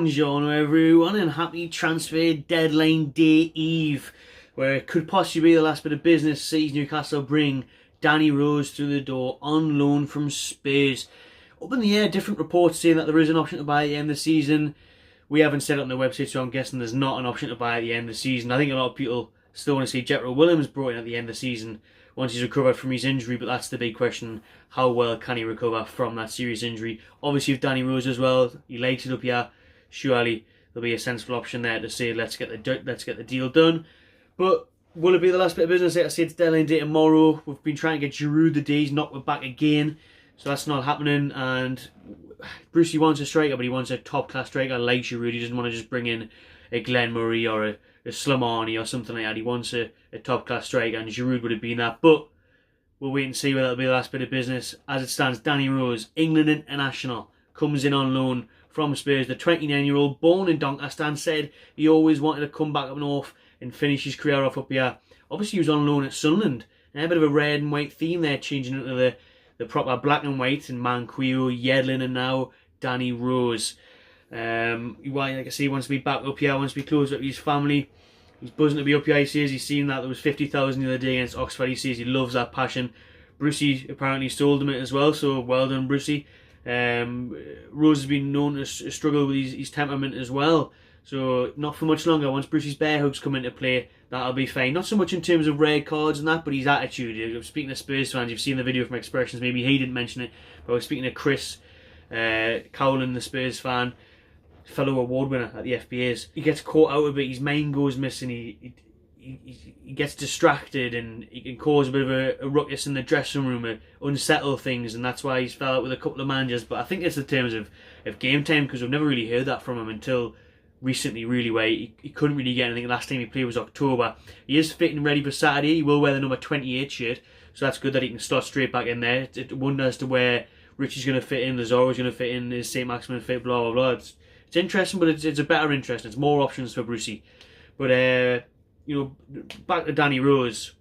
Buongiorno everyone and happy transfer deadline day eve, where it could possibly be the last bit of business sees Newcastle bring Danny Rose through the door on loan from Spurs. Up in the air, different reports saying that there is an option to buy at the end of the season. We haven't said it on the website, so I'm guessing there's not an option to buy at the end of the season. I think a lot of people still want to see Jetro Williams brought in at the end of the season once he's recovered from his injury, but that's the big question. How well can he recover from that serious injury? Obviously, with Danny Rose as well, he likes it up here. Surely there'll be a sensible option there to say let's get the deal done. But will it be the last bit of business? Like I say, it's deadline day tomorrow. We've been trying to get Giroud the day. He's knocked back again, so that's not happening. And Brucey wants a striker, but he wants a top class striker like Giroud. He doesn't want to just bring in a Glenn Murray or a Slimani or something like that. He wants a top class striker, and Giroud would have been that. But we'll wait and see whether it'll be the last bit of business. As it stands, Danny Rose, England international, comes in on loan from Spurs. The 29-year-old, born in Doncaster, said he always wanted to come back up north and finish his career off up here. Obviously, he was on loan at Sunderland. And a bit of a red and white theme there, changing into the proper black and white, and Manquillo, Yedlin, and now Danny Rose. Like I say, he wants to be back up here, wants to be closer to his family. He's buzzing to be up here. He says he's seen that there was 50,000 the other day against Oxford. He says he loves that passion. Brucey apparently sold him it as well, so well done, Brucey. Rose has been known to struggle with his temperament as well, so not for much longer. Once Brucey's bear hooks come into play, that'll be fine. Not so much in terms of red cards and that, but his attitude. Speaking to Spurs fans, you've seen the video from Expressions. Maybe he didn't mention it, but I was speaking to Chris Cowlin, the Spurs fan, fellow award winner at the FBAs. He gets caught out of it, his mind goes missing, he gets distracted, and he can cause a bit of a ruckus in the dressing room, unsettle things, and that's why he's fell out with a couple of managers. But I think it's in terms of game time, because we've never really heard that from him until recently, really, where he couldn't really get anything. Last time he played was October. He is fit and ready for Saturday. He will wear the number 28 shirt, so that's good that he can slot straight back in there. It wonders as to where Richie's going to fit in, Lazoro's going to fit in, is St. Maximin fit, blah blah blah. It's interesting, but it's a better interest. It's more options for Brucey. But back to Danny Rose.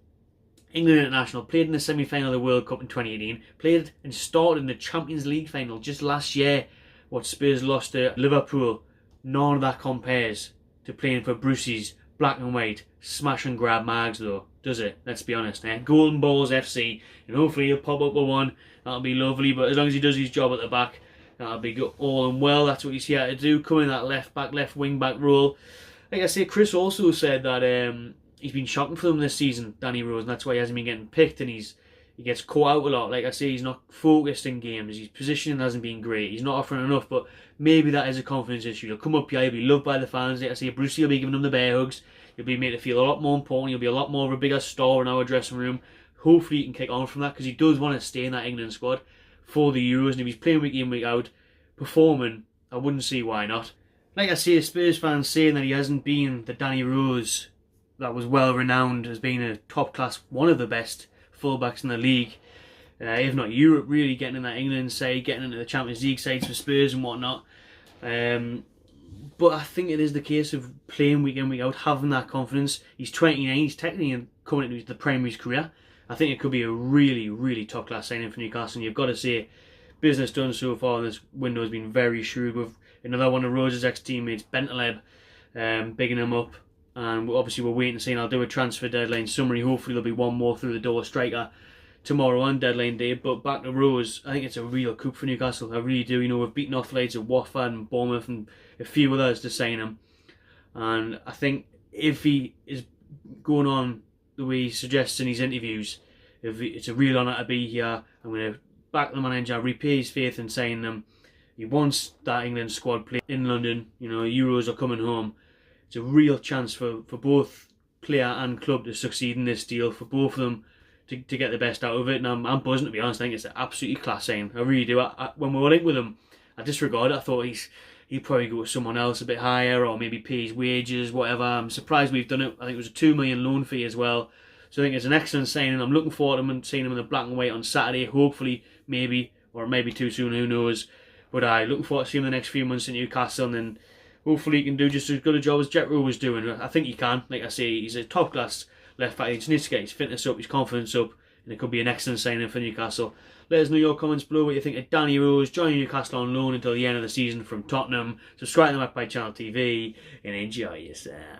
England international, played in the semi-final of the World Cup in 2018, played and started in the Champions League final just last year. What Spurs lost to Liverpool, none of that compares to playing for Brucey's black and white smash and grab mags, though, does it? Let's be honest. Golden Balls FC, and hopefully he'll pop up with one. That'll be lovely. But as long as he does his job at the back, that'll be good, all and well. That's what he's here to do, come in that left wing back role. Like I say, Chris also said that he's been shocking for them this season, Danny Rose, and that's why he hasn't been getting picked, and he gets caught out a lot. Like I say, he's not focused in games, his positioning hasn't been great, he's not offering enough, but maybe that is a confidence issue. He'll come up here, he'll be loved by the fans. Like I say, Brucey will be giving him the bear hugs, he'll be made to feel a lot more important, he'll be a lot more of a bigger star in our dressing room. Hopefully he can kick on from that, because he does want to stay in that England squad for the Euros, and if he's playing week in, week out, performing, I wouldn't see why not. Like I say, Spurs fans saying that he hasn't been the Danny Rose that was well renowned as being a top class, one of the best fullbacks in the league, if not Europe, really, getting in that England side, getting into the Champions League sides for Spurs and whatnot. But I think it is the case of playing week in, week out, having that confidence. He's 29, he's technically coming into the prime of his career. I think it could be a really, really top class signing for Newcastle, and you've got to say, business done so far in this window has been very shrewd, with another one of Rose's ex-teammates, Bentaleb, bigging him up. And obviously we're waiting to see, and I'll do a transfer deadline summary. Hopefully there'll be one more through the door striker tomorrow on deadline day. But back to Rose, I think it's a real coup for Newcastle. I really do. We've beaten off the likes of Watford and Bournemouth and a few others to sign him. And I think if he is going on the way he suggests in his interviews, it's a real honour to be here. I'm going to back the manager, repay his faith in signing him. He wants that England squad play in London. Euros are coming home. It's a real chance for both player and club to succeed in this deal, for both of them to get the best out of it. And I'm buzzing, to be honest. I think it's an absolutely class sign. I really do. When we were linked with him, I disregarded it. I thought he'd probably go with someone else a bit higher, or maybe pay his wages, whatever. I'm surprised we've done it. I think it was a $2 million loan fee as well. So I think it's an excellent signing. I'm looking forward to him and seeing him in the black and white on Saturday. Hopefully, maybe, or maybe too soon, who knows. But I'm looking forward to seeing him the next few months in Newcastle, and then hopefully he can do just as good a job as Jetro was doing. I think he can. Like I say, he's a top class left back. He just needs to get his fitness up, his confidence up, and it could be an excellent signing for Newcastle. Let us know your comments below what you think of Danny Rose joining Newcastle on loan until the end of the season from Tottenham. Subscribe to the Magpie Channel TV and enjoy yourself.